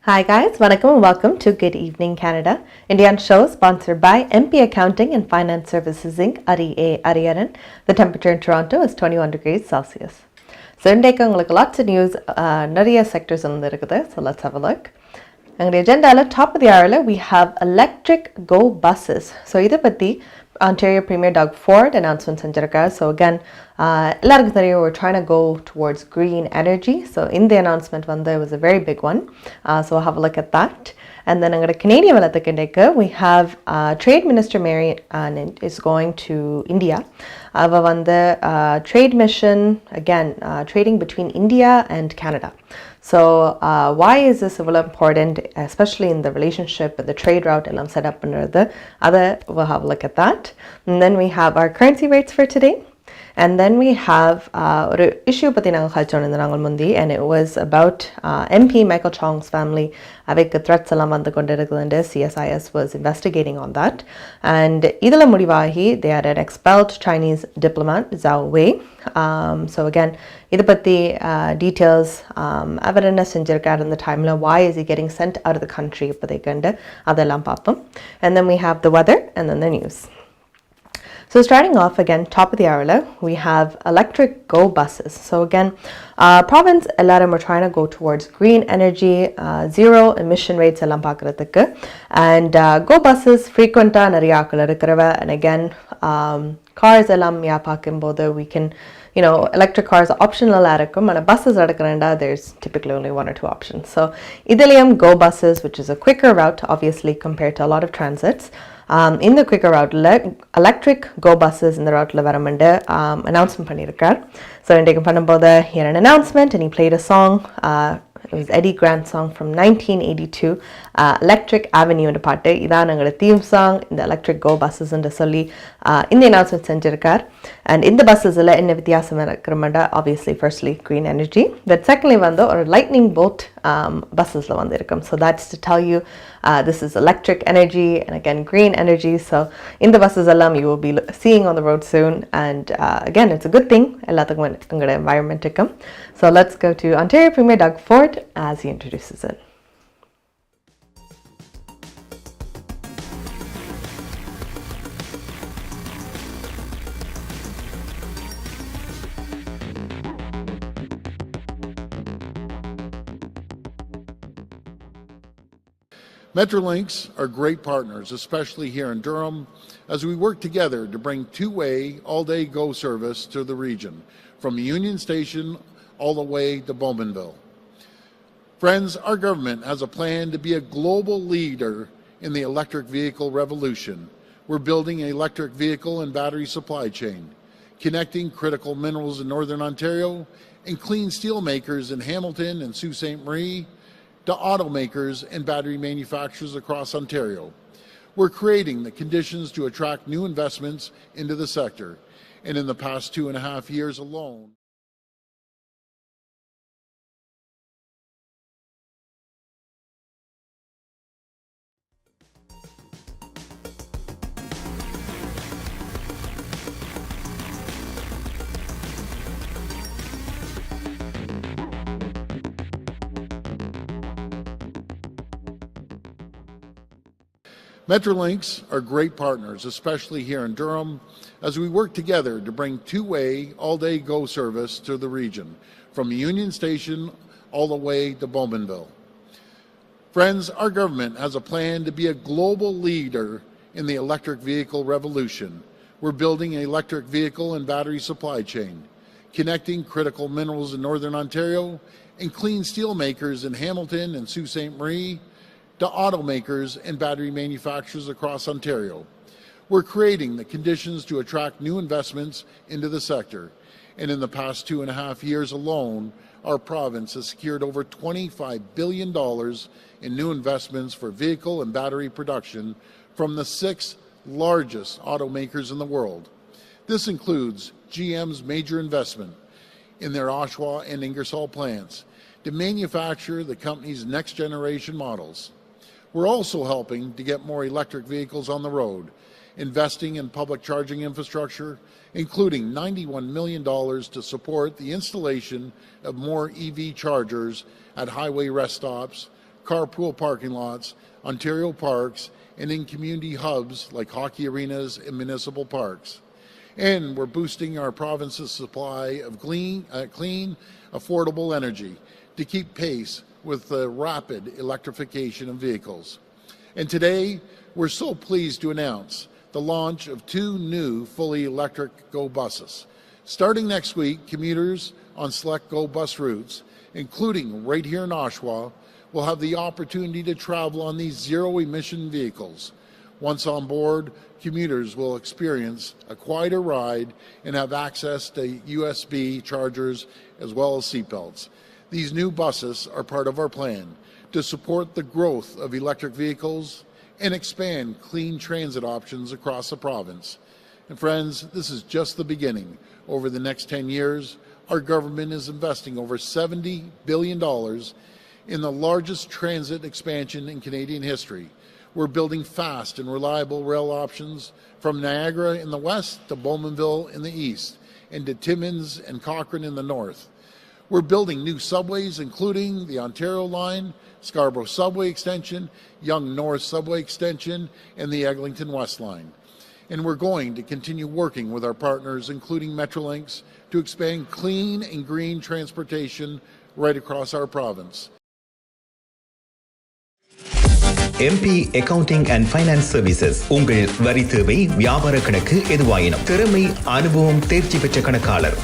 Hi guys, welcome and welcome to Good Evening Canada. Indian show sponsored by MP Accounting and Finance Services Inc. Ariaran. The temperature in Toronto is 21 degrees Celsius. So today உங்களுக்கு lots of news, நிறைய sectors இருக்குது. So let's have a look. எங்களுடைய agenda top of the hour we have electric go buses. So இதை பத்தி Ontario Premier Doug Ford announcement செஞ்சிருக்கார். So again, எல்லாருக்கும் தெரியும் we're trying to go towards green energy. So in the announcement it was a very big one. So we'll have a look at that. And then எங்களோட Canadian வளத்துக்கு we have Trade Minister Mary is going to India. அவ trade mission, again, trading between India and Canada. So why is this important, especially in the relationship and the trade route and set up under the other? We'll have a look at that. And then we have our currency rates for today. And then we have an issue and it was about MP Michael Chong's family. Avekku threats eல்லாம் வந்து கொண்டிருக்குது. CSIS was investigating on that. And idhula mudivahi they had an expelled Chinese diplomat Zhao Wei. So again, idu patti details evidence செஞ்சிருக்கார் in the timeline. Why is he getting sent out of the country? இப்போதைக்கு அதெல்லாம் பார்ப்போம். And then we have the weather and then the news. So starting off again, top of the hour, we have electric go buses. So again, province ellarum are trying to go towards green energy, zero emission rates ellam paakradhukku, and go buses frequent nariyaakal irukrava. And again, cars ellam ya paakumbodhu we can, electric cars are optional irukum, and buses edukranda there's typically only one or two options. So idiliyum go buses, which is a quicker route obviously compared to a lot of transits. In the quicker route, electric go buses in the route varamanda announcement pannirukar. So indekku பண்ணும்போது here an announcement and he played a song. It was Eddie Grant's song from 1982, Electric Avenue and பாட்டு. இதான் எங்களோட theme song, இந்த electric go buses ன்னு சொல்லி இந்த announcement செஞ்சிருக்கார். And in the buses என்ன வித்தியாசம் இருக்குறமண்டா, obviously firstly green energy, but secondly ஒரு lightning bolt buses வந்திருக்கும். So that's to tell you this is electric energy and again green energy. So in the buses you will be seeing on the road soon, and again it's a good thing எல்லாத்துக்கும் எங்களோட environment. So let's go to Ontario Premier Doug Ford as he introduces it. Metrolinx are great partners, especially here in Durham, as we work together to bring two-way, all-day GO service to the region, from Union Station all the way to Bowmanville. Friends, our government has a plan to be a global leader in the electric vehicle revolution. We're building an electric vehicle and battery supply chain, connecting critical minerals in Northern Ontario and clean steel makers in Hamilton and Sault Ste. Marie to automakers and battery manufacturers across Ontario. We're creating the conditions to attract new investments into the sector. And in the past 2.5 years alone, Metrolinx are great partners, especially here in Durham, as we work together to bring two-way, all-day GO service to the region, from Union Station all the way to Bowmanville. Friends, our government has a plan to be a global leader in the electric vehicle revolution. We're building an electric vehicle and battery supply chain, connecting critical minerals in Northern Ontario and clean steel makers in Hamilton and Sault Ste. Marie to automakers and battery manufacturers across Ontario. We're creating the conditions to attract new investments into the sector. And in the past 2.5 years alone, our province has secured over $25 billion in new investments for vehicle and battery production from the 6 largest automakers in the world. This includes GM's major investment in their Oshawa and Ingersoll plants to manufacture the company's next generation models. We're also helping to get more electric vehicles on the road, investing in public charging infrastructure, including $91 million to support the installation of more EV chargers at highway rest stops, carpool parking lots, Ontario parks, and in community hubs like hockey arenas and municipal parks. And we're boosting our province's supply of clean, affordable energy to keep pace with the rapid electrification of vehicles. And today, we're so pleased to announce the launch of 2 new fully electric GO buses. Starting next week, commuters on select GO bus routes, including right here in Oshawa, will have the opportunity to travel on these zero-emission vehicles. Once on board, commuters will experience a quieter ride and have access to USB chargers as well as seatbelts. These new buses are part of our plan to support the growth of electric vehicles and expand clean transit options across the province. And friends, this is just the beginning. Over the next 10 years, our government is investing over $70 billion in the largest transit expansion in Canadian history. We're building fast and reliable rail options from Niagara in the west to Bowmanville in the east and to Timmins and Cochrane in the north. We're building new subways, including the Ontario Line, Scarborough Subway Extension, Yonge North Subway Extension, and the Eglinton West Line. And we're going to continue working with our partners, including Metrolinx, to expand clean and green transportation right across our province. MP Accounting and Finance Services உங்கள் வரி தேவை வியாபார கணக்கு எதுவாயினும் திறமை அனுபவம் தேர்ச்சி பெற்ற கணக்காளர்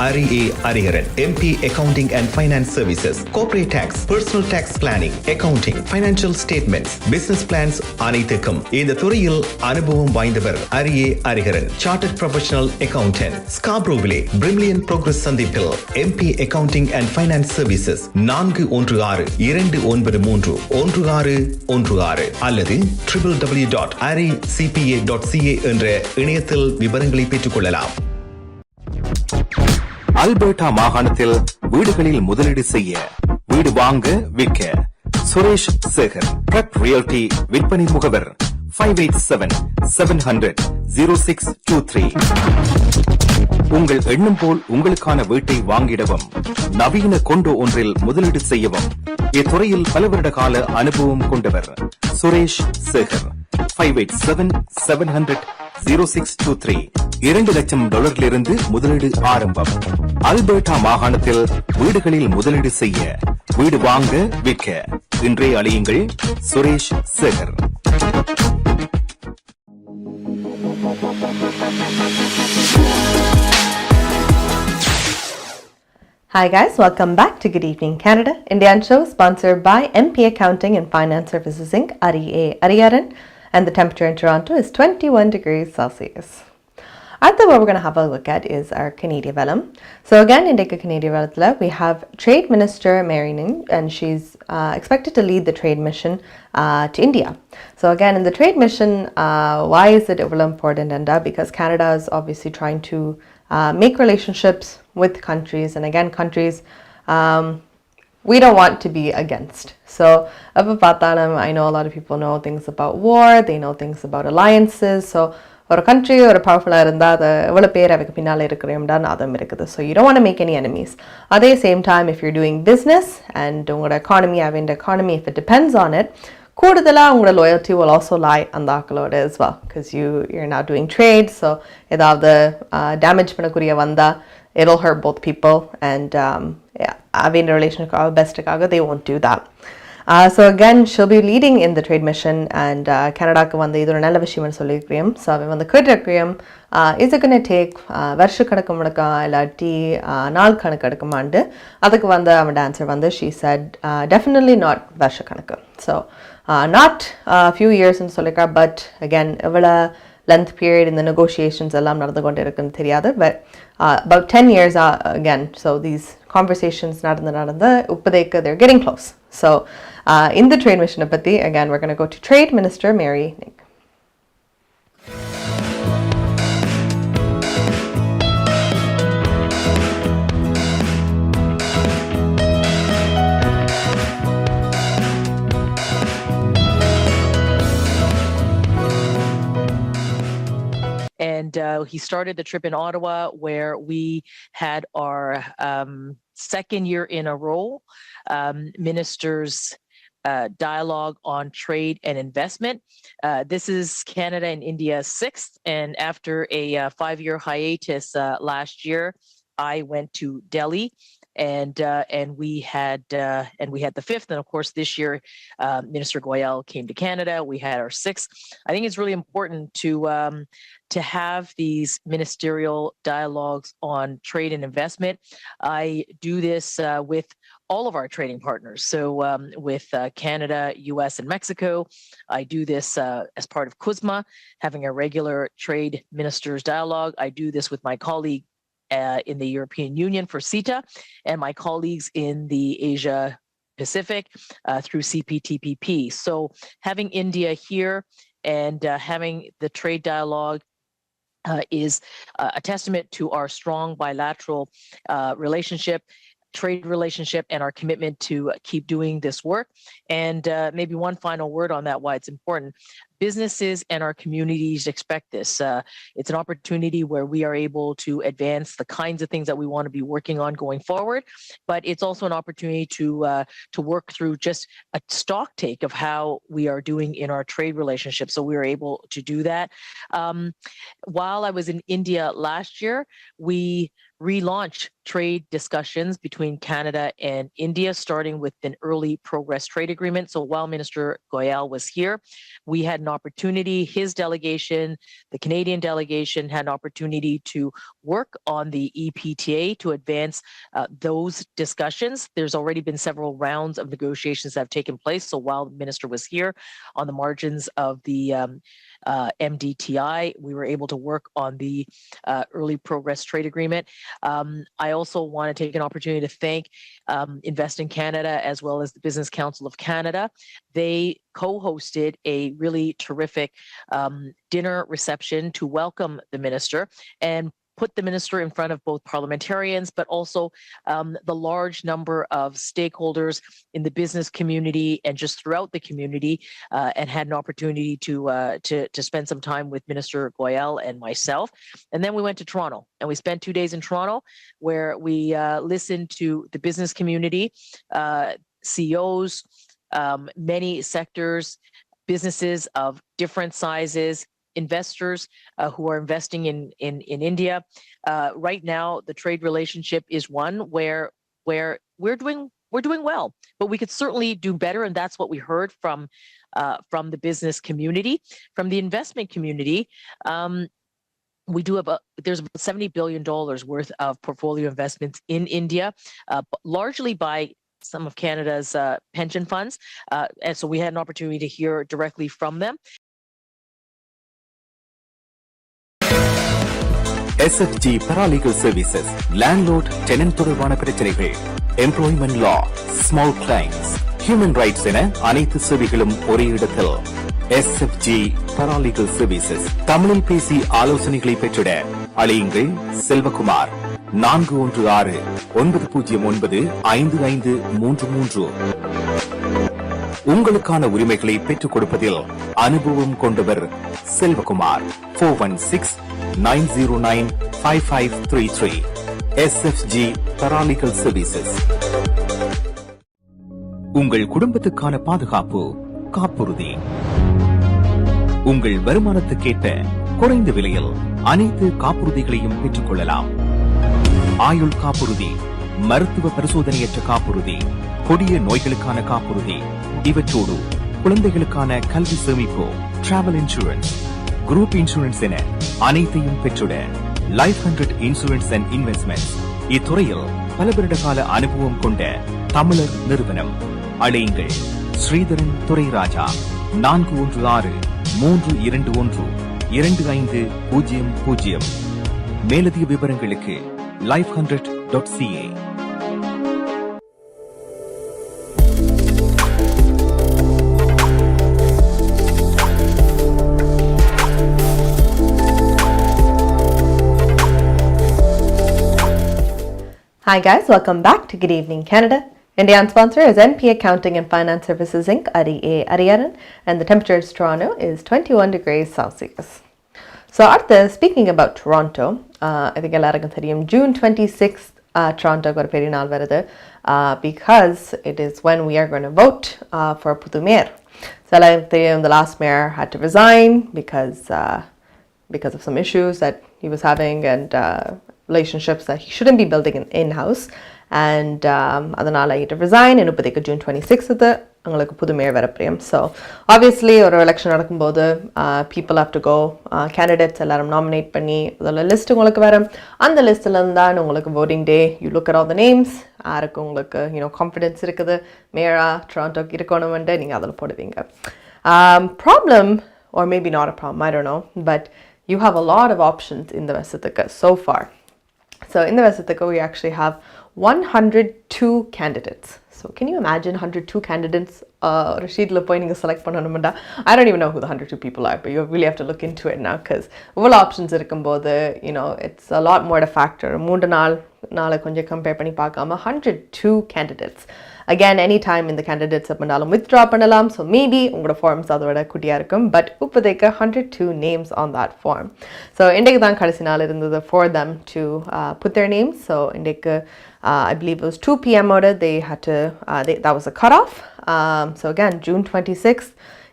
Ariaran MP Accounting and Finance Services Corporate Tax Personal Tax Planning Accounting Financial Statements Business Plans அனைத்துக்கும் இந்த துறையில் அனுபவம் வாய்ந்தவர் Ariaran Chartered Professional Accountant Scarboroughவிலே Brimley Progress சந்திப்பில் MP Accounting and Finance Services 416-293-1616 அல்லது www.aricpa.ca என்ற இணையத்தில் விவரங்களை பெற்றுக் கொள்ளலாம். அல்பர்டா மாகாணத்தில் வீடுகளில் முதலீடு செய்ய வீடு வாங்க விற்க சுரேஷ் சேகர் ட்ரக் ரியல்டி விற்பனை முகவர் 587-700-0623. உங்கள் எண்ணம் போல் உங்களுக்கான வீட்டை வாங்கிடவும் நவீன கொண்டோ ஒன்றில் முதலீடு செய்யவும் இத்துறையில் பல வருட கால அனுபவம் கொண்டவர் சுரேஷ் சேகர் 587-700-0623. $2 லட்சம் முதலீடு ஆரம்பம். அல்பர்டா மாகாணத்தில் வீடுகளில் முதலீடு செய்ய வீடு வாங்க விற்க இன்றைய அழையுங்கள் Suresh Sekar. Hi guys, welcome back to Good Evening Canada. Indian show sponsored by MP Accounting and Finance Services Inc. Ariaran, and the temperature in Toronto is 21 degrees Celsius. What we're going to have a look at is our Canadian Velum. So again, in the Canadian Velum, we have Trade Minister Mary Ning, and she's expected to lead the trade mission to India. So again, in the trade mission, why is it really important? And because Canada is obviously trying to make relationships with countries, and again, countries we don't want to be against. So I know a lot of people know things about war, they know things about alliances. So or a country or a powerful so you don't want to make any enemies. At the same time, if you're doing business and economy, if it depends on it, loyalty will also lie on the as well, because you're now doing trade. So the damage it'll hurt both people, and having a relationship best they won't do that. So again, she'll be leading in the trade mission, and Canada ku vanda idu nalla vishayam sollirukkam. So vanda kudrakkum is it going to take varsha kanakku mudaka illati naal kanakku edukumandu adukku vanda avanda answer vanda she said definitely not varsha kanakku. So not a few years in sollikka, but again evla length period in the negotiations ellam nadandhu irukku theriyadu, but about 10 years again. So these conversations nadanda uppadekku they're getting close. So in the trade mission apati, again we're going to go to Trade Minister Mary Ning. And he started the trip in Ottawa, where we had our second year in a row. Ministers dialogue on trade and investment. This is Canada and India's sixth, and after a 5-year hiatus last year, I went to Delhi, and we had the fifth, and of course this year Minister Goyal came to Canada. We had our sixth. I think it's really important to have these ministerial dialogues on trade and investment. I do this with all of our trading partners. So with Canada, US, and Mexico, I do this as part of CUSMA, having a regular trade ministers dialogue. I do this with my colleague in the European Union for CETA, and my colleagues in the Asia Pacific through CPTPP. So having India here and having the trade dialogue is a testament to our strong bilateral trade relationship, and our commitment to keep doing this work. And maybe one final word on that, why it's important. Businesses and our communities expect this. It's an opportunity where we are able to advance the kinds of things that we want to be working on going forward, but it's also an opportunity to work through just a stock take of how we are doing in our trade relationship. So we were able to do that. While I was in India last year, we relaunched trade discussions between Canada and India, starting with an early progress trade agreement. So while Minister Goyal was here, we had an opportunity, his delegation, the Canadian delegation had an opportunity to work on the EPTA to advance those discussions. There's already been several rounds of negotiations that have taken place. So while the minister was here on the margins of the MDTI, we were able to work on the early progress trade agreement. I also want to take an opportunity to thank Invest in Canada as well as the Business Council of Canada. They co-hosted a really terrific dinner reception to welcome the minister and put the minister in front of both parliamentarians, but also the large number of stakeholders in the business community and just throughout the community, and had an opportunity to spend some time with Minister Goyal and myself. And then we went to Toronto, and we spent 2 days in Toronto, where we listened to the business community, CEOs, many sectors, businesses of different sizes, investors who are investing in India. Right now, the trade relationship is one where we're doing well, but we could certainly do better, and that's what we heard from the business community, from the investment community. There's about $70 billion worth of portfolio investments in India, largely by some of Canada's pension funds, and so we had an opportunity to hear directly from them. SFG Paralegal Services, Landlord Tenant தொடர்பான பிரச்சனைகள், Employment Law, Small Claims, Human Rights என அனைத்து சேவைகளும் ஒரே இடத்தில். SFG Paralegal Services, தமிழில் பேசி ஆலோசனைகளை பெற்றிட அழையுங்கள் செல்வகுமார் 416-909-5533. உங்களுக்கான உரிமைகளை பெற்றுக் கொடுப்பதில் அனுபவம் கொண்டவர் செல்வகுமார். 416-909-5533. SFG Paralegal Services. உங்கள் குடும்பத்துக்கான பாதுகாப்பு காப்புறுதி. உங்கள் வருமானத்துக்கேற்ப குறைந்த விலையில் அனைத்து காப்புறுதிகளையும் பெற்றுக் கொள்ளலாம். ஆயுள் காப்புறுதி, மருத்துவ பரிசோதனையற்ற காப்புறுதி, கொடிய நோய்களுக்கான காப்புறுதி, இவற்றோடு குழந்தைகளுக்கான கல்வி சேமிப்பு, டிராவல் இன்சூரன்ஸ், குரூப் இன்சூரன்ஸ் என அனைத்தையும் பெற்றுட லைஃப் 100 இன்சூரன்ஸ் அண்ட் இன்வெஸ்ட்மெண்ட் இத்துறையில் பல வருட கால அனுபவம் கொண்ட தமிழர் நிறுவனம். அழையுங்கள் ஸ்ரீதரன் துரைராஜா 416-321-2500. மேலதிக விவரங்களுக்கு life100.ca. Hi guys, welcome back to Good Evening Canada. Indian sponsor is NP Accounting and Finance Services Inc. Ariaran, and the temperature in Toronto is 21 degrees Celsius. So, speaking about Toronto, I think எல்லாருக்கும் தெரியும் June 26th Toronto ஒரு பெரிய நாள் வருது because it is when we are going to vote for புது mayor. So the last mayor had to resign because of some issues that he was having and relationships that he shouldn't be building in-house. And அதனால he had to resign. And இப்போதைக்கு June 26th உங்களுக்கு புது mayor வரப்போம். So obviously ஒரு election நடக்கும்போது people have to go candidates எல்லாரும் nominate பண்ணி அதில் list உங்களுக்கு வரும். அந்த லிஸ்ட்டில் இருந்தால் உங்களுக்கு voting day you look at all the names யாருக்கு உங்களுக்கு கான்ஃபிடென்ஸ் இருக்குது மேயரா டொராண்டோக்கு இருக்கணும்ன்ட்டு நீங்கள் அதில் போடுவீங்க. Problem or maybe not a problem, I don't know, but you have a lot of options in the Vesithika so far. So in the Vesithika we actually have 102 candidates. So can you imagine 102 candidates? Rashid Lapoining select pananumanda. I don't even know who the 102 people are, but you really have to look into it now because all options irukumbodhu, it's a lot more to factor. Moondu naal konja compare panni paakama 102 candidates. Again, anytime in the candidates appandalum withdraw pannalam, so maybe ungoda forms adhoda kutiya irukum, but uppadeka 102 names on that form. So indekku dhaan kadasi naal irundhathu for them to put their names. So indekku I believe it was 2 p.m. order they had to that was a cutoff. So again, June 26th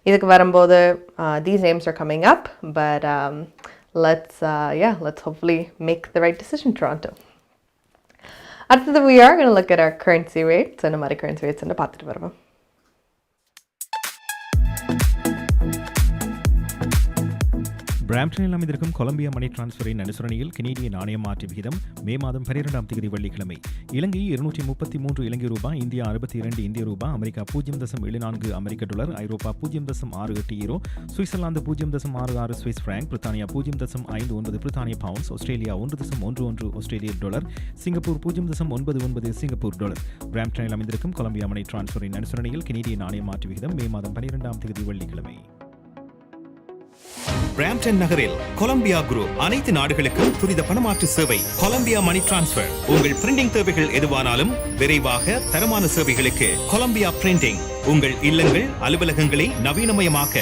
idukku varumbodhu these names are coming up, but let's hopefully make the right decision, Toronto. After we are going to look at our currency rates and our currency rates and பார்த்துட்டு வருவோம். பிராம்ப்டனில் அமைந்திருக்கும் Colombia மணி டிரான்ஸ்ஃபரின் அனுசரணையில் கனேடிய நாணய மாற்று விகிதம் மே மாதம் 12ஆம் தேதி வெள்ளிக்கிழமை இலங்கை 233 இலங்கை ரூபாய், இந்தியா 62 இந்திய ரூபாய், அமெரிக்கா 0.74 அமெரிக்க டாலர், ஐரோப்பா 0.68 யூரோ, சுவிட்சர்லாந்து 0.66 சுவிஸ் பிராங்க், பிரித்தானியா 0.59 பிரித்தானிய பவுண்ட்ஸ், ஆஸ்திரேலியா 1.11 ஆஸ்திரேலிய டாலர், சிங்கப்பூர் 0.99 சிங்கப்பூர் டாலர். பிராம்ப்டனில் அமைந்திருக்கும் கொலம்பியா மணி டிரான்ஸ்ஃபரின் அனுசரணையில் கனேடிய நாணய மாற்று விகிதம் மே மாதம் 12ஆம் தேதி வெள்ளிக்கிழமை. பிராம்ப்டன் நகரில் கொலம்பியா குரூப் அனைத்து நாடுகளுக்கும் துரித பணமாற்று சேவை. Colombia money transfer. உங்கள் பிரிண்டிங் தேவைகள் எதுவானாலும் விரைவாக தரமான சேவைகளுக்கு கொலம்பியா பிரிண்டிங். உங்கள் இல்லங்கள் அலுவலகங்களை நவீனமயமாக்க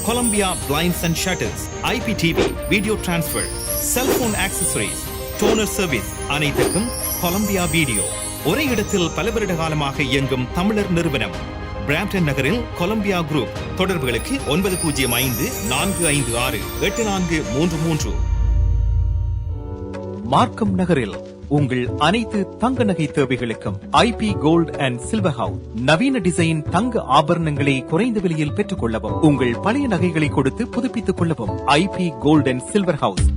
Columbia blinds and shutters, IPTV, video transfer, cellphone accessories, toner service அனைத்துக்கும் கொலம்பியா வீடியோ. ஒரே இடத்தில் பல வருட காலமாக இயங்கும் தமிழர் நிறுவனம். பிராம்ப்டன் நகரில் கொலம்பியா குரூப். தொடர்புகளுக்கு 9054568433. மார்க்கம் நகரில் உங்கள் அனைத்து தங்க நகை தேவைகளுக்கும் IP gold and silver house. நவீன டிசைன் தங்க ஆபரணங்களை குறைந்த விலையில் பெற்றுக் கொள்ளவும், உங்கள் பழைய நகைகளை கொடுத்து புதுப்பித்துக் கொள்ளவும் IP gold and silver house.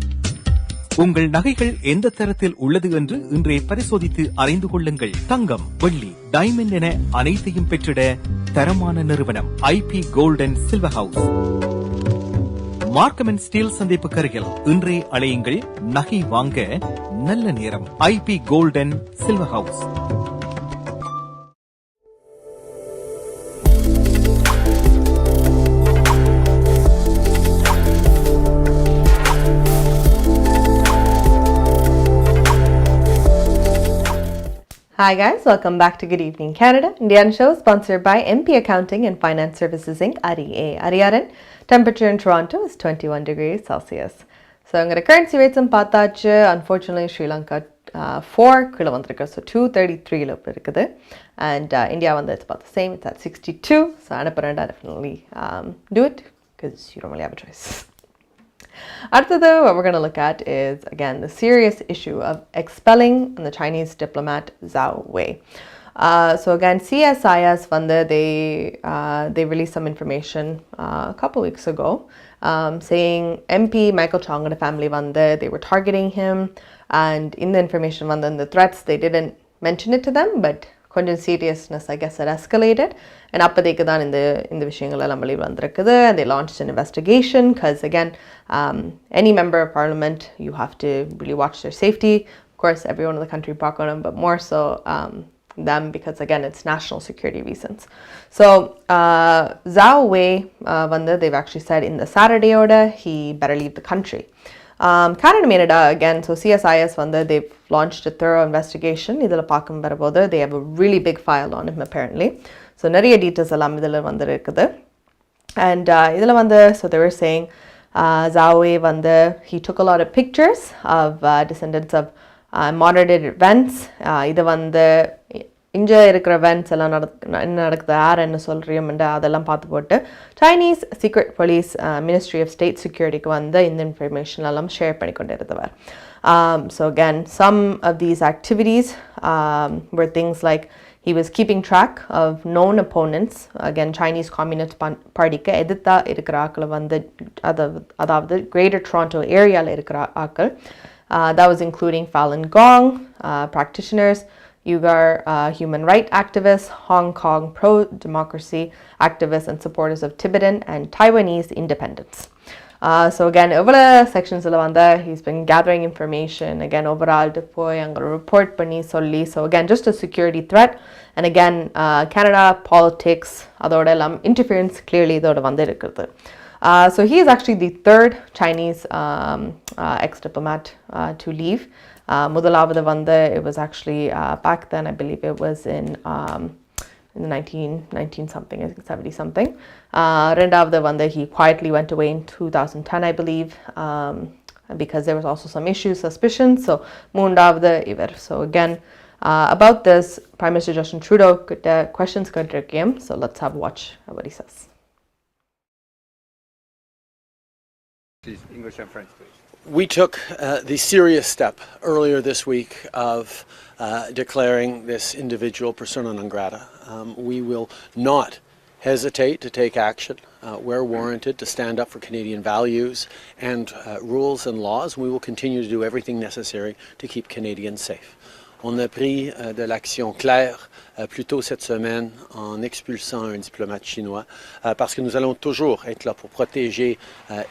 உங்கள் நகைகள் எந்த தரத்தில் உள்ளது என்று இன்றே பரிசோதித்து அறிந்து கொள்ளுங்கள். தங்கம், வெள்ளி, டைமண்ட் என அனைத்தையும் பெற்றிட தரமான நிறுவனம் IP gold and silver house. Markham and Steeles சந்திப்பு கருகில் இன்றே அழையுங்கள். நகை வாங்க நல்ல நேரம். IP gold and silver house. Hi guys, welcome back to Good Evening Canada. Indian show sponsored by MP Accounting and Finance Services Inc. Ariaran. Temperature in Toronto is 21 degrees Celsius. So I'm going to currency rates and paatachu. Unfortunately, Sri Lanka 4 kilo vandrukku, so 233 lo irukkudu, and India one it's about the same. It's at 62. So anaparanda definitely do it because you don't really have a choice. After that, what we're going to look at is, again, the serious issue of expelling the Chinese diplomat Zhao Wei. So again, CSIS they released some information a couple weeks ago saying MP Michael Chong and the family they were targeting him, and in the information the threats, they didn't mention it to them, but கொஞ்சம் seriousness, I guess, it escalated. And அப்போதைக்கு தான் இந்த விஷயங்கள் எல்லாம் வெளியே வந்திருக்குது. And they launched an investigation because, again, any member of parliament, you have to really watch their safety. Of course, everyone in the country பார்க்கணும், but more so them because, again, it's national security reasons. So, Zhao Wei, they've actually said in the Saturday order, he better leave the country. Canada again, so CSIS they've launched a thorough investigation. Idhula paakkum varabodhu, they have a really big file on him apparently. So nariya details ellam idhula vandirukkudu. And idhula so they were saying Zhao Wei he took a lot of pictures of descendants of moderated events. இது வந்து இங்கே இருக்கிற events எல்லாம் என்ன நடக்குது யார் என்ன சொல்கிறியோம்ண்டு அதெல்லாம் பார்த்து போட்டு Chinese secret police ministry of state செக்யூரிட்டிக்கு வந்து இந்த இன்ஃபர்மேஷன் எல்லாம் ஷேர் பண்ணி கொண்டு இருந்தவர். So again, some of these activities were things like he was keeping track of known opponents. Again, Chinese Communist Party-க்கு எதிர்த்தா இருக்கிற ஆக்களை வந்து அதாவது Greater Toronto area-ல இருக்கிற ஆக்கள். That was including Falun Gong practitioners, Uyghur human rights activists, Hong Kong pro-democracy activists and supporters of Tibetan and Taiwanese independence. So again, over sections he's been gathering information. Again, overall deploy and report pani solli. So again, just a security threat. And again, Canada politics, adoda interference clearly thoda vande irukkudu. So he is actually the third Chinese ex-diplomat to leave. Mudalavada vande, it was actually back then, I believe it was in the 19 something, I think 70 something. Rendavada vande, he quietly went away in 2010, I believe, because there was also some issues, suspicions. So Moondavada iver. So again, about this, Prime Minister Justin Trudeau could questions could game. So let's have a watch what he says. Please, English and French, please. We took the serious step earlier this week of declaring this individual persona non grata. We will not hesitate to take action where warranted to stand up for Canadian values and rules and laws. We will continue to do everything necessary to keep Canadians safe. On a pris de l'action claire plus tôt cette semaine en expulsant un diplomate chinois parce que nous allons toujours être là pour protéger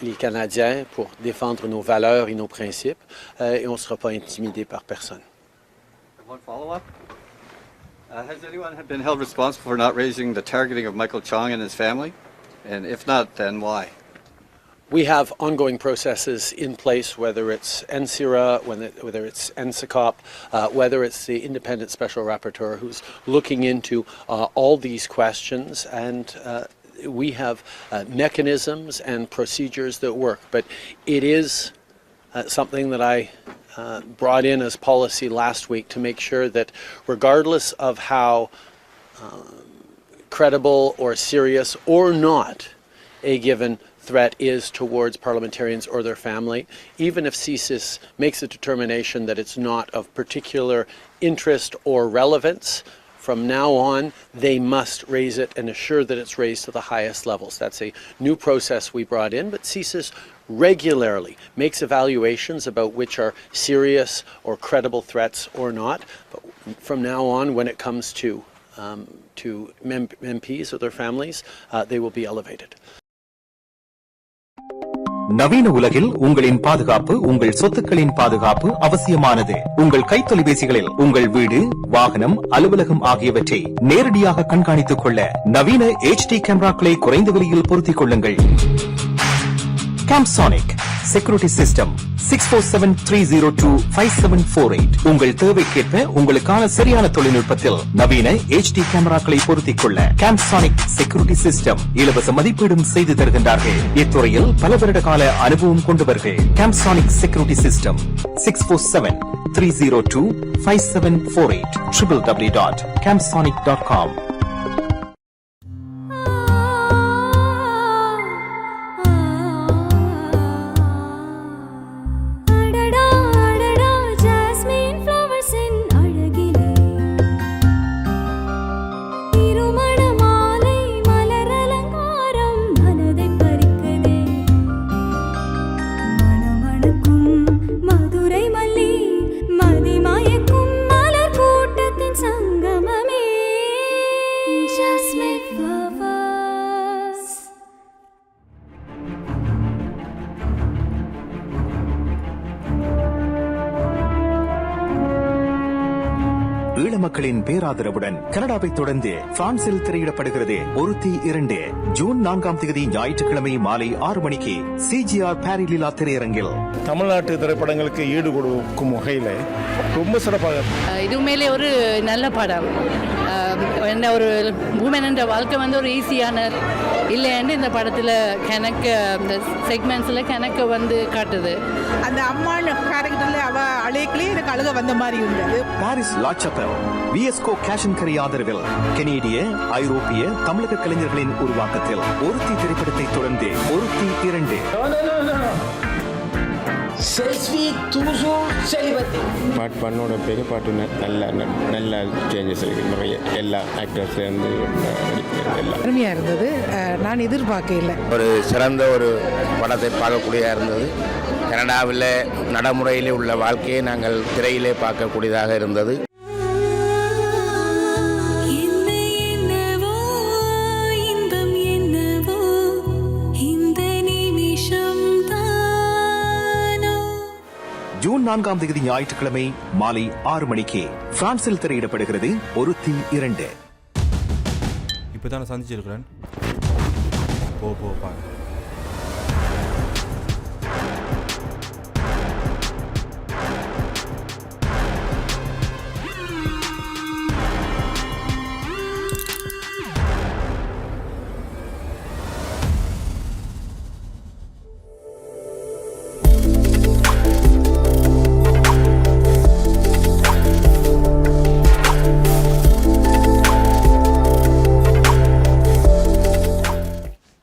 les Canadiens, pour défendre nos valeurs et nos principes et on ne sera pas intimidé par personne. One follow-up. Has anyone been held responsible for not raising the targeting of Michael Chong and his family? And if not, then why? We have ongoing processes in place, whether it's NCIRA, whether it's NSICOP, whether it's the Independent Special Rapporteur who's looking into all these questions, and we have mechanisms and procedures that work. But it is something that I brought in as policy last week to make sure that regardless of how credible or serious or not a given threat is towards parliamentarians or their family, even if CSIS makes a determination that it's not of particular interest or relevance, from now on they must raise it and assure that it's raised to the highest levels. That's a new process we brought in, but CSIS regularly makes evaluations about which are serious or credible threats or not. But from now on, when it comes to MPs or their families, they will be elevated. நவீன உலகில் உங்களின் பாதுகாப்பு, உங்கள் சொத்துக்களின் பாதுகாப்பு அவசியமானது. உங்கள் கைத்தொலைபேசிகளில் உங்கள் வீடு, வாகனம், அலுவலகம் ஆகியவற்றை நேரடியாக கண்காணித்துக் கொள்ள நவீன HD கேமராக்களை குறைந்த விலையில் பொருத்திக் கொள்ளுங்கள். கேம்சானிக் செக்யூரிட்டி சிஸ்டம் 6473025748. உங்கள் தேவைக்கேற்ப உங்களுக்கான சரியான தொழில்நுட்பத்தில் நவீன HD கேமராக்களை பொருத்திக் கொள்ள கேம்சானிக் செக்யூரிட்டி சிஸ்டம் இலவச மதிப்பீடும் செய்து தருகின்றார்கள். இத்துறையில் பல வருட கால அனுபவம் கொண்டவர்கள். கேம்சானிக் செக்யூரிட்டி சிஸ்டம் 6473025748 www.camsonic.com. மக்களின் பேராதரவுடன் கனடாவை தொடர்ந்து பிரான்சில் திரையிடப்படுகிறது ஒருத்தி 2 ஜூன் 4ஆம் தேதி ஞாயிற்றுக்கிழமை மாலை 6 மணிக்கு CGR பாரிலீலா திரையரங்கில். தமிழ்நாட்டு திரைப்படங்களுக்கு ஈடு கொடுக்கும் வகையில் ரொம்ப சிறப்பாக இது மேலே ஒரு நல்ல படம். என்ன ஒரு உமன் என்ற வாழ்க்கை வந்து ஒரு ஈஸியான இல்லையாண்டு இந்த படத்தில் கணக்கு இந்த செக்மெண்ட்ஸில் கணக்கு வந்து காட்டுது. அந்த அம்மா கேரக்டரில் அவள் அழைக்கலே எனக்கு அழுக வந்த மாதிரி இருந்தது. பாரிஸ் லா சப்பல் விஎஸ்கோ கேஷ் அண்ட் கரி ஆதரவில் கனேடிய ஐரோப்பிய தமிழக கலைஞர்களின் உருவாக்கத்தில் ஒருத்தி திரைப்படத்தை தொடர்ந்து ஒருத்தி 2 பாட்டு பண்ணோட பெரிய பாட்டு நல்ல சேஞ்சஸ் இருக்குது. நிறைய எல்லா ஆக்டர்ஸ்லேருந்து எல்லாம் அருமையாக இருந்தது. நான் எதிர்பார்க்கல. ஒரு சிறந்த ஒரு படத்தை பார்க்கக்கூடியதாக இருந்தது. கனடாவில் நடைமுறையிலே உள்ள வாழ்க்கையை நாங்கள் திரையிலே பார்க்கக்கூடியதாக இருந்தது. ஜூன் 4ஆம் தேதி ஞாயிற்றுக்கிழமை மாலை 6 மணிக்கு பிரான்சில் திரையிடப்படுகிறது ஒருத்தி 2. இப்போதான் நான் சந்திச்சிருக்கிறேன். பாருங்க.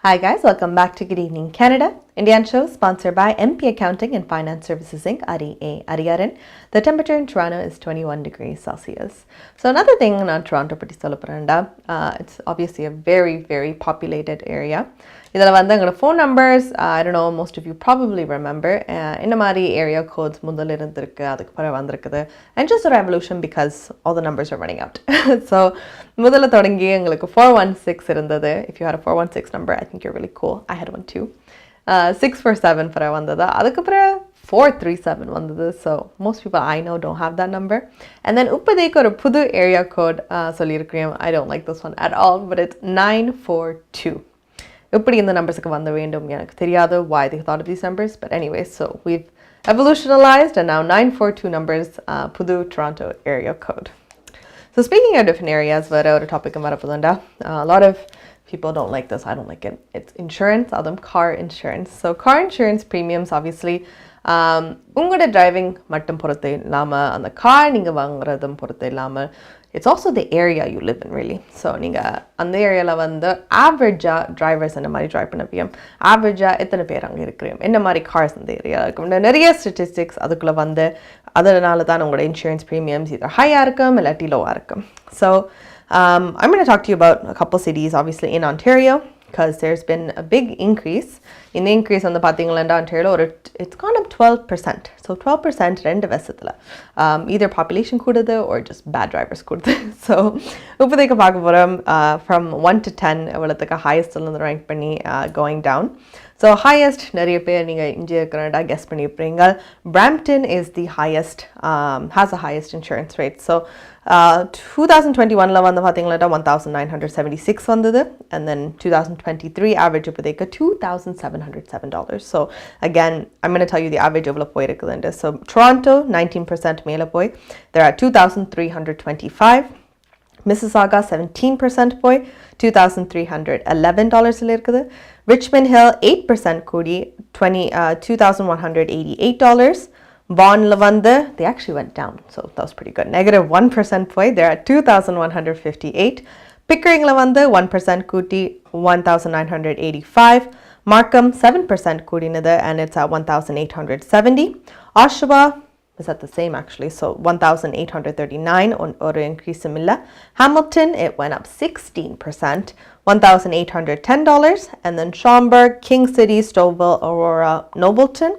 Hi guys, welcome back to Good Evening Canada. Indian show sponsored by MP Accounting and Finance Services Inc. Ariaran. The temperature in Toronto is 21 degrees Celsius. So another thing in Toronto, it's obviously a very, very populated area. இதில் வந்து எங்களோட phone numbers I don't know, most of you probably remember இந்த மாதிரி area quotes முதல்ல இருந்திருக்கு, அதுக்கு பிறகு வந்திருக்குது. And just a revolution because all the numbers are running out. So முதல்ல தொடங்கி எங்களுக்கு 416 இருந்தது. If you had a 416 number, I think you're really cool. I had one too. 647 பிறகு வந்தது. அதுக்கு பிறகு 437 வந்தது. So most people I know don't have that number. And then இப்போதைக்கு ஒரு புது ஏரியா கோட் சொல்லியிருக்கிறேன். I don't like this one at all, but it's 942. எப்படி இந்த நம்பர்ஸுக்கு வந்த வேண்டும் எனக்கு தெரியாது why they thought of these numbers, but anyway, so we've evolutionalized and now 942 numbers புது Toronto area code. So speaking of different areas, வேற ஒரு topic வரப்போதுண்டா. A lot of people don't like this. I don't like it. It's insurance, அதுவும் car insurance. So car insurance premiums obviously உங்களோட driving மட்டும் பொறுத்து இல்லாமல் அந்த car நீங்கள் வாங்குறதும் பொறுத்து இல்லாமல் it's also the area you live in really. So நீங்கள் அந்த ஏரியாவில் வந்து ஆவரேஜாக டிரைவர்ஸ் என்ன மாதிரி ட்ரைவ் பண்ண ஆவரேஜாக எத்தனை பேர் அங்கே இருக்கிறோம், என்ன மாதிரி கார்ஸ் அந்த ஏரியாவில் இருக்கும், நிறைய ஸ்டட்டிஸ்டிக்ஸ் அதுக்குள்ளே வந்து அதனால தான் உங்களோட இன்சூரன்ஸ் ப்ரீமியம்ஸ் இது ஹையாக இருக்கும் இல்லாட்டி லோவாக இருக்கும். So I'm going to talk to you about a couple cities obviously in Ontario because there's been a big increase. In the increase on the Pathingland, Ontario, it's gone up 12%. So 12% ரெண்டு வருஷத்துல either population கூடுது or just bad drivers கூடுது. So இப்போதைக்கு பார்க்க போகிறோம் from 1 to 10 எவ்வளோத்துக்கு highest rank பண்ணி going down. So highest நிறைய பேர் நீங்கள் இங்கே இருக்கிறதா கெஸ் பண்ணியிருப்பீங்க. Brampton is the highest, has the highest insurance rate. So 2021ல வந்து பார்த்தீங்கன்னா 1976 வந்தது, and then 2023 average இப்போதைக்கு $2,707. So again, I'm going to tell you the average எவ்வளோ போயிருக்குதுண்டு. So Toronto 19% மேலே போய் they're at $2,325. Mississauga 17% போய் $2,311 இருக்குது. Richmond Hill 8% கூடி $2,188. Vaughan Lavanda, they actually went down, so that was pretty good. -1% போய் they're at $2,158. Pickering Lavanda 1% கூட்டி $1,985. Markham 7% கூடினது and it's at $1,870. Oshawa is at the same actually, so $1,839 or increase similar. Hamilton, it went up 16%, $1,810, and then Schaumburg, King City, Stouffville, Aurora, Nobleton,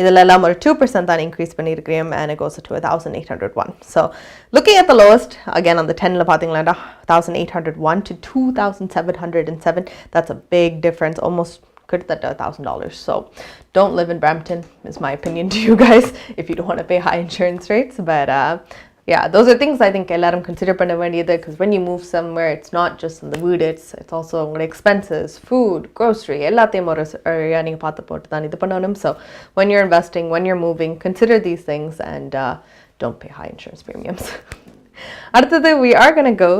idella or 2% that increase panirikrim, and it goes to $1,801. So looking at the lowest again on the 10 la pathingala $1,801 to $2,707. That's a big difference, almost $1,000. So don't live in Brampton is my opinion to you guys if you don't want to pay high insurance rates. But yeah, those are things I think ellarum consider பண்ண வேண்டியது, because when you move somewhere it's not just in the wood, it's also expenses, food, grocery, எல்லாத்தையும் ஒரு நீங்க பார்த்து போட்டு தான் இது பண்ணணும். So when you're investing, when you're moving, consider these things and don't pay high insurance premiums. அடுத்தது we are going to go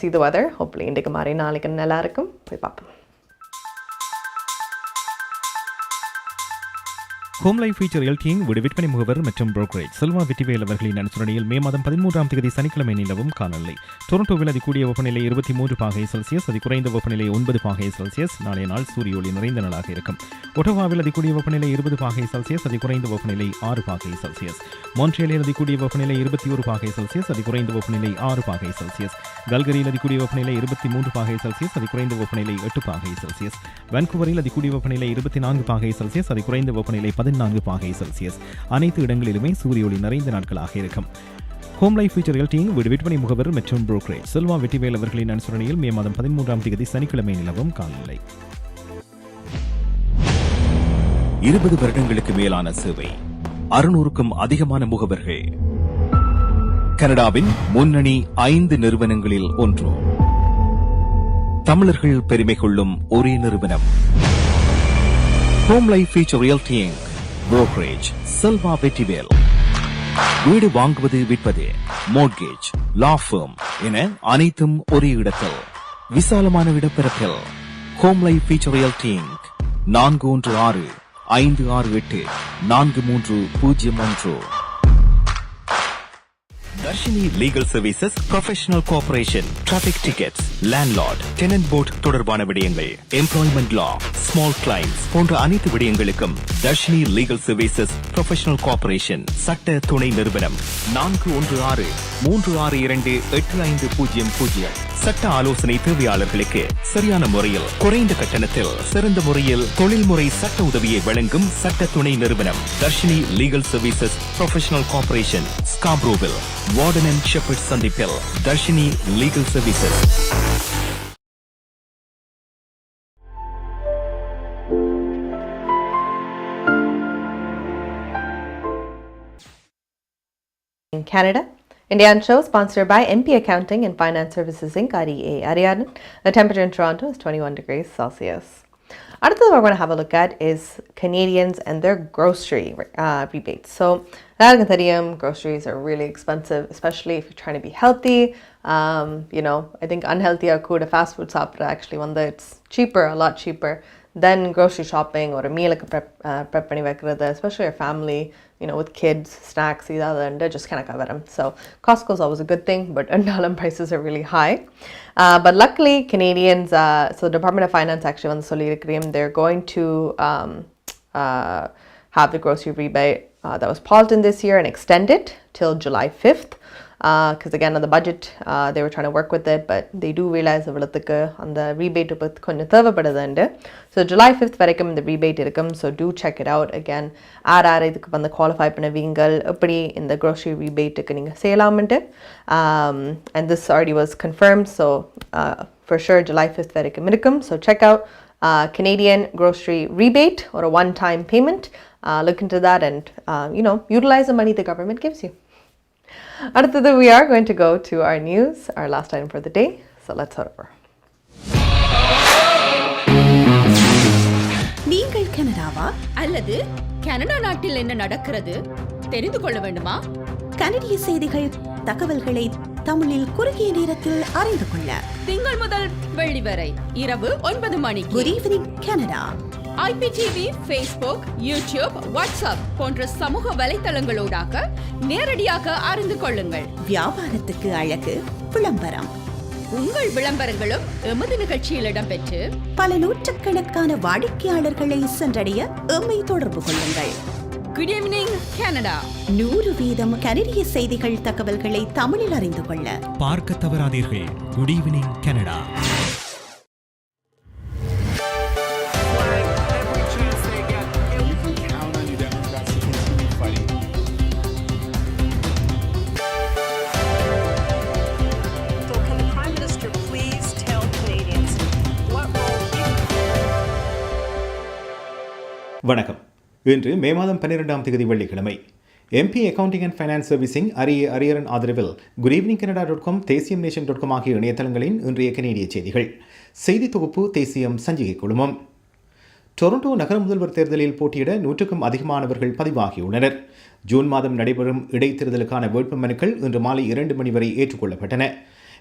see the weather. Hopefully இன்றைக்கு மாதிரி நாளைக்கு நல்லா இருக்கும். போய் பார்ப்போம். ஹோம் லைஃப் ஃபீச்சர் எல்டிங் வீடு விற்பனை முகவர் மற்றும் புரோக்கரேஜ் செல்வா வெற்றிவேல் அவர்களின் அனுசரணையில் மே மாதம் 13ஆம் தேதி சனிக்கிழமை நிலவும் காணொலி. டொரண்டோவில் அதிகூடிய வெப்பநிலை 23 பாகை செல்சியஸ், அதி குறைந்த வெப்பநிலை 9 பாகை செல்சியஸ். நாளைய நாள் சூரிய ஒளி நிறைந்த நாளாக இருக்கும். ஒட்டோவாவில் அதிகூடிய வெப்பநிலை 20 பாகை செல்சியஸ், அதி குறைந்த வெப்பநிலை 6 பாகை செல்சியஸ். மான்ட்ரியலில் அதிகூடிய வெப்பநிலை 21 பாகை செல்சியஸ், அதி குறைந்த வெப்பநிலை 6 பாகை செல்சியஸ். கல்கரியில் அதிகூடிய வெப்பநிலை 23 பாகை செல்சியஸ், அதி குறைந்த வெப்பநிலை 8 பாகை செல்சியஸ். வான்கூவரில் அதிகூடிய வெப்பநிலை 24 பாகை செல்சியஸ், அதி குறைந்த வெப்பநிலை 14 பாகை செல்சியஸ். அனைத்து இடங்களிலுமே சூரிய ஒளி நிறைந்த நாட்களாக இருக்கும். ஹோம் லைஃப் ஃபீச்சர் எல்டிங் வீடு விற்பனை முகவர் மற்றும் புரோக்கரேஜ் செல்வா வெற்றிவேல் அவர்களின் அனுசரணையில் மே மாதம் 13ஆம் தேதி சனிக்கிழமை நிலவும் காணொலி. 20 வருடங்களுக்கு மேலான சேவை, 600க்கும் அதிகமான முகவர்கள், கனடாவின் முன்னணி 5 நிறுவனங்களில் ஒன்று, தமிழர்கள் பெருமை கொள்ளும் ஒரே நிறுவனம். Home Life Future Realty Inc, brokerage Selva Vetrivel. வீடு வாங்குவது, விற்பது, மோட்கேஜ், லா ஃபர்ம் என அனைத்தும் ஒரே இடத்தில், விசாலமான இடப்பெறப்பில். Home Life Future Realty Inc, 416-568-4301. Darshini Legal Services Professional Cooperation, traffic tickets, landlord, tenant board தொடர்பான விடயங்கள், எம்ப்ளாய்மெண்ட் லா, ஸ்மால் கிளைம்ஸ் போன்ற அனைத்து விடயங்களுக்கும் Darshini Legal Services Professional Cooperation சட்ட துணை நிறுவனம். 416-362-8500. சட்ட ஆலோசனை தேவையாளர்களுக்கு சரியான முறையில் குறைந்த கட்டணத்தில் சிறந்த முறையில் தொழில்முறை சட்ட உதவியை வழங்கும் சட்ட துணை நிறுவனம் Darshini Legal Services Professional Cooperation, ஸ்காப்ரோவில், வார்டன் அண்ட் ஷெப்பர்ட் சந்திப்பில். Darshini Legal Services. In Canada, Indian show sponsored by MP Accounting and Finance Services Inc. Ariaran. The temperature in Toronto is 21 degrees Celsius. Another we're going to have a look at is Canadians and their grocery rebates. So, groceries are really expensive, especially if you're trying to be healthy. I think unhealthy or could fast food shop actually one that it's cheaper, a lot cheaper than grocery shopping or a meal prep பண்ணி வைக்கிறது, especially your family, with kids, snacks, and just kind of cover them. So Costco is always a good thing, but Andalum prices are really high. But luckily, Canadians, so the Department of Finance actually on the they're going to have the grocery rebate that was paused in this year and extend it till July 5th. Because again, on the budget, they were trying to work with it, but they do realize on the rebate so July 5th varaikkum the rebate irukum, so do check it out. Again, idukku vandu qualify pannavingal eppadi in the grocery rebate ku neenga seilaamante, and this already was confirmed, so for sure July 5th varaikkum irukum. So check out Canadian grocery rebate or a one-time payment. Look into that and utilize the money the government gives you. அடுத்தது, we are going to go to our news, our last item for the day. So let's head over. நீங்கள் கனடாவா அல்லது Canada நாட்டில் என்ன நடக்கிறது தெரிந்து கொள்ள வேண்டுமா? கனடிய செய்திகள், தகவல்களை தமிழில் குறுகிய நேரத்தில் அறிந்து கொள்ள திங்கள் முதல் வெள்ளி வரை இரவு 9 மணிக்கு good evening Canada IPTV, Facebook, YouTube, WhatsApp போன்ற சமூக வலைத்தளங்களோடாக நேரடியாக அறிந்து கொள்ளுங்கள். வியாபாரத்துக்கு அழகு விளம்பரம். உங்கள் விளம்பரங்களும் எமது நிகழ்ச்சியில் இடம்பெற்று பல நூற்றுக்கணக்கான வாடிக்கையாளர்களை சென்றடைய எம்மை தொடர்பு கொள்ளுங்கள். Good evening Canada. 100% கனடிய செய்திகள், தகவல்களை தமிழில் அறிந்து கொள்ள பார்க்க தவறாதீர்கள். Good evening Canada. வணக்கம். இன்று மே மாதம் 12ஆம் தேதி வெள்ளிக்கிழமை. MP Accounting and Finance Servicing Ariaran ஆதரவில் goodevningcanada.com, தேசியம்நேஷன்.com ஆகிய இணையதளங்களின் இன்றைய கனேடிய செய்திகள். செய்தி தொகுப்பு தேசியம் சஞ்சிகை குழுமம். டொரண்டோ நகர முதல்வர் தேர்தலில் போட்டியிட 100க்கும் அதிகமானவர்கள் பதிவாகியுள்ளனர். ஜூன் மாதம் நடைபெறும் இடைத்தேர்தலுக்கான வேட்புமனுக்கள் இன்று மாலை 2 மணி வரை ஏற்றுக்கொள்ளப்பட்டன.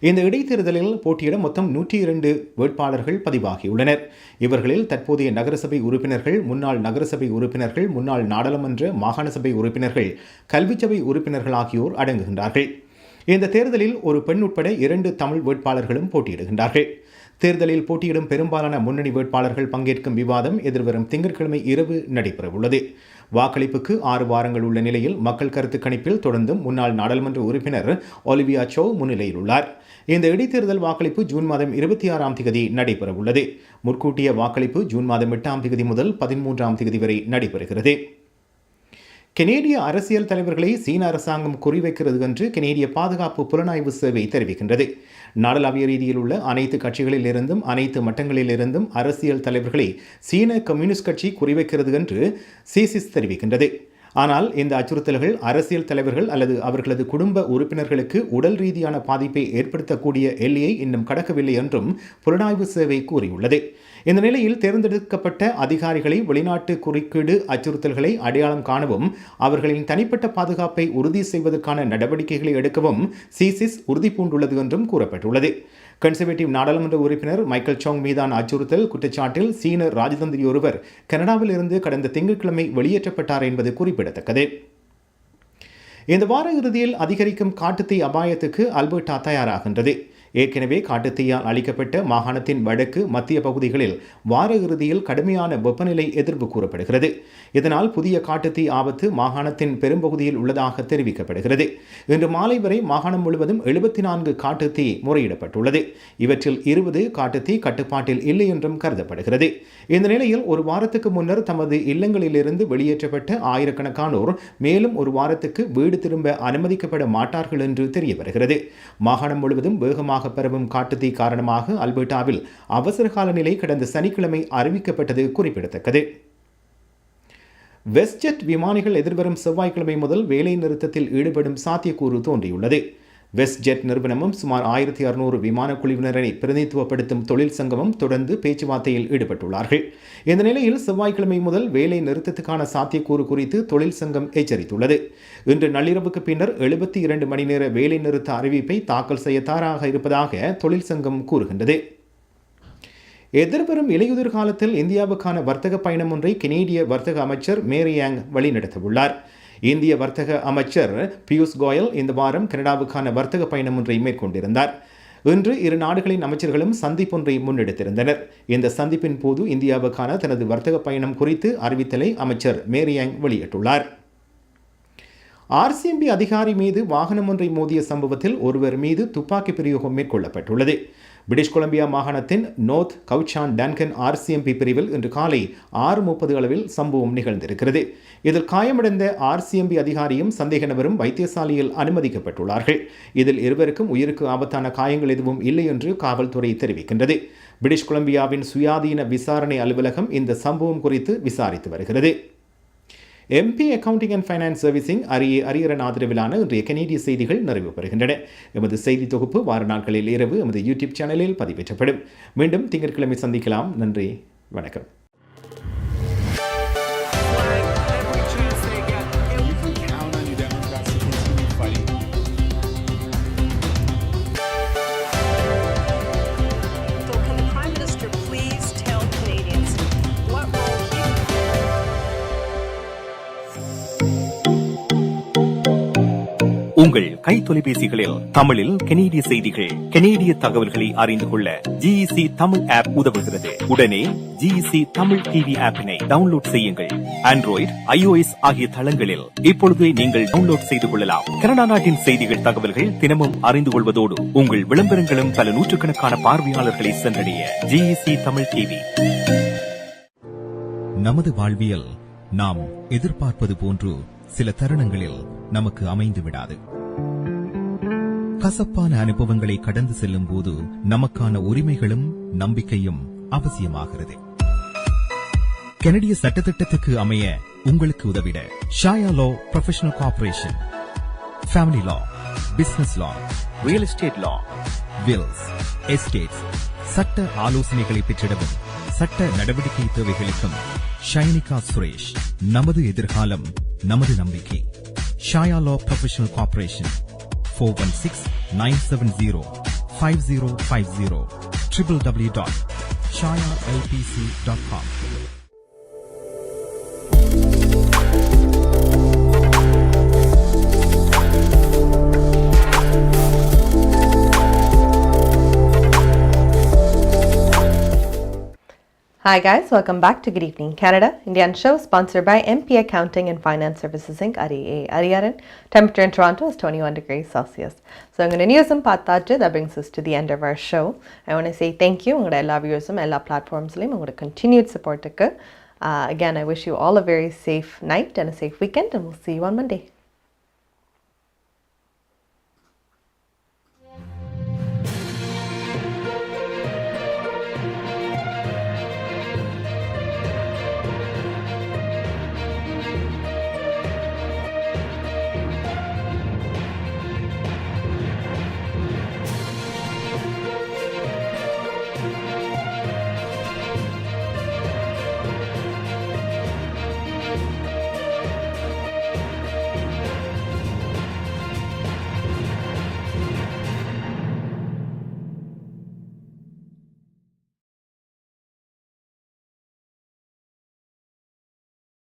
இந்த இடைத்தேர்தலில் போட்டியிட மொத்தம் 102 வேட்பாளர்கள் பதிவாகியுள்ளனர். இவர்களில் தற்போதைய நகரசபை உறுப்பினர்கள், முன்னாள் நகரசபை உறுப்பினர்கள், முன்னாள் நாடாளுமன்ற மாகாண சபை உறுப்பினர்கள், கல்விச்சபை உறுப்பினர்கள் ஆகியோர் அடங்குகின்றார்கள். இந்த தேர்தலில் ஒரு பெண் உட்பட 2 தமிழ் வேட்பாளர்களும் போட்டியிடுகின்றார்கள். தேர்தலில் போட்டியிடும் பெரும்பாலான முன்னணி வேட்பாளர்கள் பங்கேற்கும் விவாதம் எதிர்வரும் திங்கட்கிழமை இரவு நடைபெறவுள்ளது. வாக்களிப்புக்கு 6 வாரங்கள் உள்ள நிலையில் மக்கள் கருத்து கணிப்பில் தொடர்ந்தும் முன்னாள் நாடாளுமன்ற உறுப்பினர் ஒலிவியா சோ முன்னிலையில் உள்ளார். இந்த இடைத்தேர்தல் வாக்களிப்பு ஜூன் மாதம் 26ஆம் தேதி நடைபெறவுள்ளது. முன்கூட்டிய வாக்களிப்பு ஜூன் மாதம் 8ஆம் தேதி முதல் 13ஆம் தேதி வரை நடைபெறுகிறது. கனேடிய அரசியல் தலைவர்களை சீன அரசாங்கம் குறிவைக்கிறது என்று கனேடிய பாதுகாப்பு புலனாய்வு சேவை தெரிவிக்கின்றது. நாடளாவிய ரீதியில் உள்ள அனைத்து கட்சிகளில் இருந்தும் அனைத்து மட்டங்களில் இருந்தும் அரசியல் தலைவர்களை சீன கம்யூனிஸ்ட் கட்சி குறிவைக்கிறது என்று சிசிஸ் தெரிவிக்கின்றது. ஆனால் இந்த அச்சுறுத்தல்கள் அரசியல் தலைவர்கள் அல்லது அவர்களது குடும்ப உறுப்பினர்களுக்கு உடல் ரீதியான பாதிப்பை ஏற்படுத்தக்கூடிய எல்லையை இன்னும் கடக்கவில்லை என்றும் புலனாய்வு சேவை கூறியுள்ளது. இந்த நிலையில் தேர்ந்தெடுக்கப்பட்ட அதிகாரிகளை வெளிநாட்டு குறுக்கீடு அச்சுறுத்தல்களை அடையாளம் காணவும் அவர்களின் தனிப்பட்ட பாதுகாப்பை உறுதி செய்வதற்கான நடவடிக்கைகளை எடுக்கவும் சிசிஸ் உறுதி பூண்டுள்ளது என்றும் கூறப்பட்டுள்ளது. கன்சர்வேட்டிவ் நாடாளுமன்ற உறுப்பினர் மைக்கேல் சாங் மீதான அச்சுறுத்தல் குற்றச்சாட்டில் சீன ராஜதந்திரி ஒருவர் கனடாவில் இருந்து கடந்த திங்கட்கிழமை வெளியேற்றப்பட்டார் என்பது குறிப்பிடத்தக்கது. இந்த வார இறுதியில் அதிகரிக்கும் காட்டுத்தீ அபாயத்துக்கு அல்பர்டா தயாராகின்றது. ஏற்கனவே காட்டுத்தீயால் அளிக்கப்பட்ட மாகாணத்தின் வடக்கு மத்திய பகுதிகளில் வார இறுதியில் கடுமையான வெப்பநிலை எதிர்ப்பு கூறப்படுகிறது. இதனால் புதிய காட்டுத்தீ ஆபத்து மாகாணத்தின் பெரும்பகுதியில் உள்ளதாக தெரிவிக்கப்படுகிறது. இன்று மாலை வரை மாகாணம் முழுவதும் 74 காட்டுத்தீ முறையிடப்பட்டுள்ளது. இவற்றில் 20 காட்டுத்தீ கட்டுப்பாட்டில் இல்லை என்றும் கருதப்படுகிறது. இந்த நிலையில் ஒரு வாரத்துக்கு முன்னர் தமது இல்லங்களிலிருந்து வெளியேற்றப்பட்ட ஆயிரக்கணக்கானோர் மேலும் ஒரு வாரத்துக்கு வீடு திரும்ப அனுமதிக்கப்பட மாட்டார்கள் என்று தெரிய வருகிறது. மாகாணம் முழுவதும் வேகமாக பரவும் காட்டுத்தீ காரணமாக அல்பர்டாவில் அவசர கால நிலை கடந்த சனிக்கிழமை அறிவிக்கப்பட்டது குறிப்பிடத்தக்கது. வெஸ்ட்ஜெட் விமானிகள் எதிர்வரும் செவ்வாய்க்கிழமை முதல் வேலை நிறுத்தத்தில் ஈடுபடும் சாத்தியக்கூறு தோன்றியுள்ளது. வெஸ்ட்ஜெட் நிறுவனமும் சுமார் 1600 விமான குழுவினரை பிரதிநிதித்துவப்படுத்தும் தொழில் சங்கமும் தொடர்ந்து பேச்சுவார்த்தையில் ஈடுபட்டுள்ளார்கள். இந்த நிலையில் செவ்வாய்க்கிழமை முதல் வேலை நிறுத்தத்துக்கான சாத்தியக்கூறு குறித்து தொழில் சங்கம் எச்சரித்துள்ளது. இன்று நள்ளிரவுக்கு பின்னர் 72 மணி நேர வேலை நிறுத்த அறிவிப்பை தாக்கல் செய்ய தயாராக இருப்பதாக தொழில் சங்கம் கூறுகின்றது. எதிர்வரும் இலையுதிர் காலத்தில் இந்தியாவுக்கான வர்த்தக பயணம் ஒன்றை கனேடிய வர்த்தக அமைச்சர் மேரியாங் வழிநடத்தவுள்ளார். இந்திய வர்த்தக அமைச்சர் பியூஷ் கோயல் இந்த வாரம் கனடாவுக்கான வர்த்தக பயணம் ஒன்றை மேற்கொண்டிருந்தார். இன்று இரு நாடுகளின் அமைச்சர்களும் சந்திப்பொன்றை முன்னெடுத்திருந்தனர். இந்த சந்திப்பின் போது இந்தியாவுக்கான தனது வர்த்தக பயணம் குறித்து அறிவித்தலை அமைச்சர் மேரியாங் வெளியிட்டுள்ளார். RCMP அதிகாரி மீது வாகனம் ஒன்றை மோதிய சம்பவத்தில் ஒருவர் மீது துப்பாக்கி பிரயோகம் மேற்கொள்ளப்பட்டுள்ளது. பிரிட்டிஷ் கொலம்பியா மாகாணத்தின் நோர்த் கவுச்சான் டன்கன் RCMP பிரிவில் இன்று காலை 6:30 அளவில் சம்பவம் நிகழ்ந்திருக்கிறது. இதில் காயமடைந்த RCMP அதிகாரியும் சந்தேக நபரும் வைத்தியசாலையில் அனுமதிக்கப்பட்டுள்ளார்கள். இதில் இருவருக்கும் உயிருக்கு ஆபத்தான காயங்கள் எதுவும் இல்லை என்று காவல்துறை தெரிவிக்கின்றது. பிரிட்டிஷ் கொலம்பியாவின் சுயாதீன விசாரணை அலுவலகம் இந்த சம்பவம் குறித்து விசாரித்து வருகிறது. MP accounting and finance servicing Ariyaran ஆதரவிலான இன்றைய கனேடிய செய்திகள் நிறைவு பெறுகின்றன. எமது செய்தி தொகுப்பு வார நாட்களில் இரவு எமது யூடியூப் சேனலில் பதிவேற்றப்படும். மீண்டும் திங்கட்கிழமை சந்திக்கலாம். நன்றி, வணக்கம். உங்கள் கை தொலைபேசிகளில் தமிழில் கனேடிய செய்திகள், கனேடிய தகவல்களை அறிந்து கொள்ள GEC தமிழ் ஆப் உதவுகிறது. உடனே GEC தமிழ் டிவி ஆப்பினை டவுன்லோட் செய்யுங்கள். ஆண்ட்ராய்டு, iOS ஆகிய தளங்களில் இப்பொழுதே நீங்கள் டவுன்லோட் செய்து கொள்ளலாம். கனடா நாட்டின் செய்திகள், தகவல்கள் தினமும் அறிந்து கொள்வதோடு உங்கள் விளம்பரங்களும் பல நூற்றுக்கணக்கான பார்வையாளர்களை சென்றடைய GEC தமிழ் டிவி. நமது வாழ்வியல் நாம் எதிர்பார்ப்பது போன்று சில தருணங்களில் நமக்கு அமைந்து விடாது. கசப்பான அனுபவங்களை கடந்து செல்லும் போது நமக்கான உரிமைகளும் நம்பிக்கையும் அவசியமாகிறது. கனடிய சட்டத்திட்டத்துக்கு அமைய உங்களுக்கு உதவிட ஷாயா லா ப்ரொஃபஷனல் கார்ப்பரேஷன், ஃபேமிலி லா, பிசினஸ் லா, ரியல் எஸ்டேட் லா, வில்ஸ், எஸ்டேட்ஸ், சட்ட ஆலோசனைகளை பெற்றிடவும் சட்ட நடவடிக்கை தேவைகளுக்கும் ஷைனிகா சுரேஷ். நமது எதிர்காலம் நமது நம்பிக்கை. ஷாயா லா professional corporation 416-970 5050 www.shayalpc.com. Hi guys, welcome back to Good Evening Canada. Indian show sponsored by MP Accounting and Finance Services Inc. Ariaran. Temperature in Toronto is 21 degrees Celsius. So I'm going to news and paathachu. That brings us to the end of our show. I want to say thank you. Ungada ella viewers ella platforms layum ungada continued support ku. Again, I wish you all a very safe night and a safe weekend, and we'll see you on Monday.